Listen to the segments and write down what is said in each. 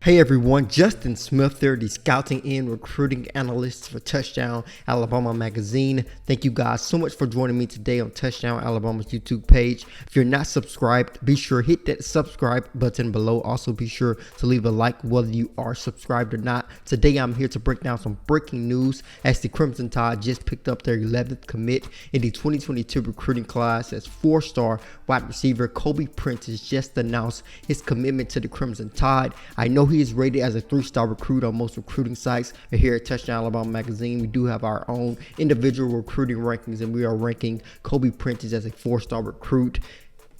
Hey everyone, Justin Smith there, the scouting and recruiting analyst for Touchdown Alabama magazine. Thank you guys so much for joining me today on Touchdown Alabama's YouTube page. If you're not subscribed, be sure to hit that subscribe button below. Also be sure to leave a like whether you are subscribed or not. Today I'm here to break down some breaking news as the Crimson Tide just picked up their 11th commit in the 2022 recruiting class, as 4-star wide receiver Kobe Prentice just announced his commitment to the Crimson Tide. I know he is rated as a 3-star recruit on most recruiting sites. And here at Touchdown Alabama magazine, we do have our own individual recruiting rankings, and we are ranking Kobe Prentice as a 4-star recruit.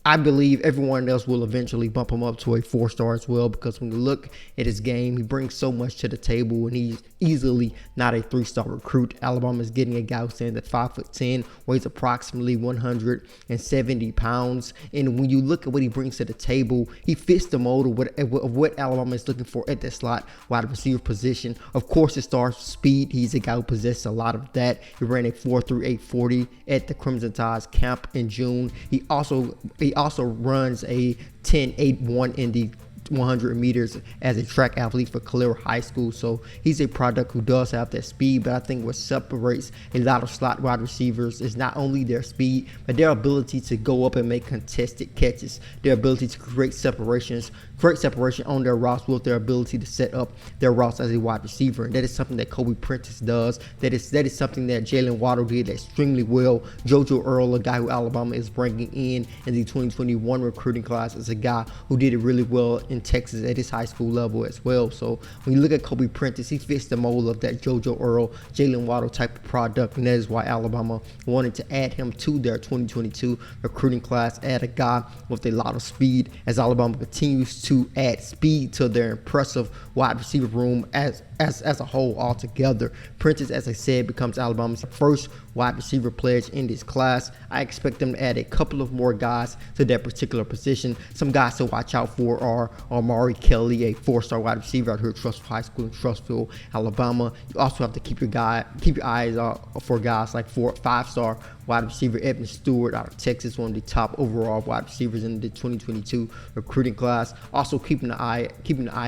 I believe everyone else will eventually bump him up to a 4-star as well, because when you look at his game, he brings so much to the table, and he's easily not a 3-star recruit. Alabama is getting a guy who stands at 5'10", weighs approximately 170 pounds, and when you look at what he brings to the table, he fits the mold of what Alabama is looking for at the slot wide receiver position. Of course, it starts with speed. He's a guy who possesses a lot of that. He ran a 4.38 40 at the Crimson Tide's camp in June. He also runs a 10.81 in the 100 meters as a track athlete for Calera High School. So he's a product who does have that speed, but I think what separates a lot of slot wide receivers is not only their speed, but their ability to go up and make contested catches, their ability to create separation on their routes with their ability to set up their routes as a wide receiver. And that is something that Kobe Prentice does. That is something that Jalen Waddle did extremely well. JoJo Earl, a guy who Alabama is bringing in the 2021 recruiting class, is a guy who did it really well in Texas at his high school level as well. So when you look at Kobe Prentice, he fits the mold of that JoJo Earl, Jalen Waddle type of product, and that is why Alabama wanted to add him to their 2022 recruiting class. Add a guy with a lot of speed, as Alabama continues to add speed to their impressive wide receiver room as a whole altogether. Prentice, as I said, becomes Alabama's first wide receiver pledge in this class. I expect them to add a couple of more guys to that particular position. Some guys to watch out for are Amari Kelly, a 4-star wide receiver out here at Trussville High School in Trussville, Alabama. You also have to keep your eyes out for guys like 5-star wide receiver Evan Stewart out of Texas, one of the top overall wide receivers in the 2022 recruiting class. Also keeping an eye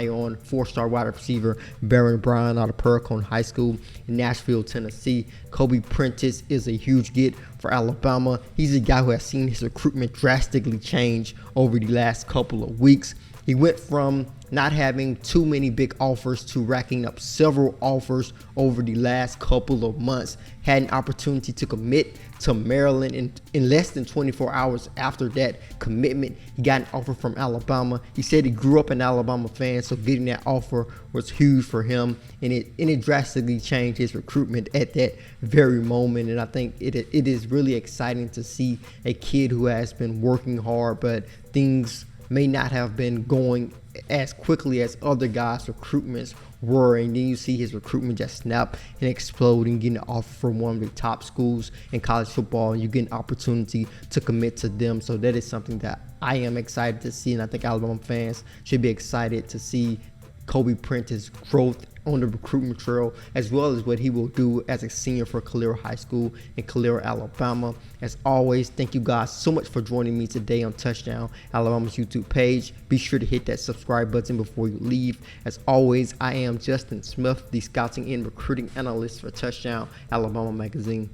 on 4-star wide receiver Baron Bryan out of Perricone High School in Nashville, Tennessee. Kobe Prentice is a huge get for Alabama. He's a guy who has seen his recruitment drastically change over the last couple of weeks. He went from not having too many big offers to racking up several offers over the last couple of months. Had an opportunity to commit to Maryland in less than 24 hours after that commitment. He got an offer from Alabama. He said he grew up an Alabama fan, so getting that offer was huge for him, and it drastically changed his recruitment at that very moment. And I think it is really exciting to see a kid who has been working hard, but things may not have been going as quickly as other guys' recruitments were, and then you see his recruitment just snap and explode and get an offer from one of the top schools in college football, and you get an opportunity to commit to them. So that is something that I am excited to see, and I think Alabama fans should be excited to see Kobe Prentice's growth on the recruitment trail, as well as what he will do as a senior for Calera High School in Calera, Alabama. As always, thank you guys so much for joining me today on Touchdown Alabama's YouTube page. Be sure to hit that subscribe button before you leave. As always, I am Justin Smith, the scouting and recruiting analyst for Touchdown Alabama magazine.